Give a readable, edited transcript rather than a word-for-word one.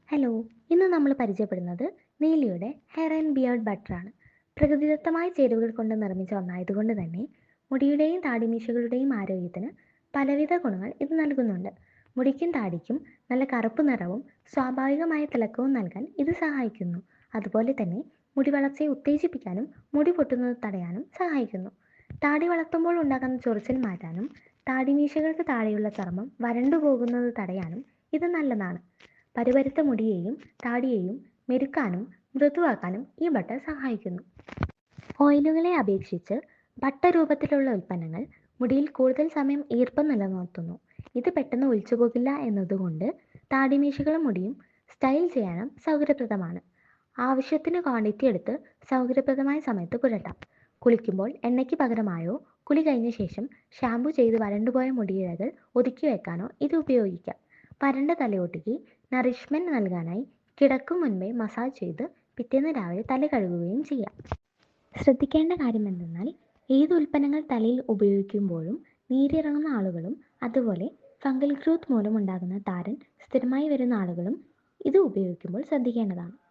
Hello, ഇന്ന് നമ്മൾ പരിചയപ്പെടുന്നത് നീലിയുടെ ഹെയർ ആൻഡ് ബിയർഡ് ബട്ടറാണ്. പ്രകൃതിദത്തമായ ചേരുവകൾ കൊണ്ട് നിർമ്മിച്ച ഒന്നായതുകൊണ്ട് തന്നെ മുടിയുടെയും താടിമീശകളുടെയും ആരോഗ്യത്തിന് പലവിധ ഗുണങ്ങൾ ഇത് നൽകുന്നുണ്ട്. മുടിക്കും താടിക്കും നല്ല കറുപ്പ് നിറവും സ്വാഭാവികമായ തിളക്കവും നൽകാൻ ഇത് സഹായിക്കുന്നു. അതുപോലെ തന്നെ മുടി വളർച്ചയെ ഉത്തേജിപ്പിക്കാനും മുടി പൊട്ടുന്നത് തടയാനും സഹായിക്കുന്നു. താടി വളർത്തുമ്പോൾ ഉണ്ടാകുന്ന ചൊറിച്ചിൽ മാറ്റാനും താടിമീശകൾക്ക് താഴെയുള്ള ചർമ്മം വരണ്ടു പോകുന്നത് തടയാനും ഇത് നല്ലതാണ്. പരുപരുത്ത മുടിയെയും താടിയെയും മെരുക്കാനും മൃദുവാക്കാനും ഈ ബട്ടർ സഹായിക്കുന്നു. ഓയിലുകളെ അപേക്ഷിച്ച് ബട്ടർ രൂപത്തിലുള്ള ഉൽപ്പന്നങ്ങൾ മുടിയിൽ കൂടുതൽ സമയം ഈർപ്പം നിലനിർത്തുന്നു. ഇത് പെട്ടെന്ന് ഒലിച്ചുപോകില്ല എന്നതുകൊണ്ട് താടിമീശകളും മുടിയും സ്റ്റൈൽ ചെയ്യാനും സൗകര്യപ്രദമാണ്. ആവശ്യത്തിന് ക്വാണ്ടിറ്റി എടുത്ത് സൗകര്യപ്രദമായ സമയത്ത് പുരട്ടാം. കുളിക്കുമ്പോൾ എണ്ണയ്ക്ക് പകരമായോ കുളി കഴിഞ്ഞ ശേഷം ഷാമ്പു ചെയ്ത് വരണ്ടുപോയ മുടിയിഴകൾ ഒതുക്കി വെക്കാനോ ഇത് ഉപയോഗിക്കാം. വരണ്ട തലയോട്ടിക്ക് നറിഷ്മെന്റ് നൽകാനായി കിടക്കും മുൻപേ മസാജ് ചെയ്ത് പിറ്റേന്ന് രാവിലെ തല കഴുകുകയും ചെയ്യാം. ശ്രദ്ധിക്കേണ്ട കാര്യം എന്തെന്നാൽ ഏത് ഉൽപ്പന്നങ്ങൾ തലയിൽ ഉപയോഗിക്കുമ്പോഴും നീരിറങ്ങുന്ന ആളുകളും അതുപോലെ ഫംഗൽ ഗ്രോത്ത് മൂലമുണ്ടാകുന്ന താരൻ സ്ഥിരമായി വരുന്ന ആളുകളും ഇത് ഉപയോഗിക്കുമ്പോൾ ശ്രദ്ധിക്കേണ്ടതാണ്.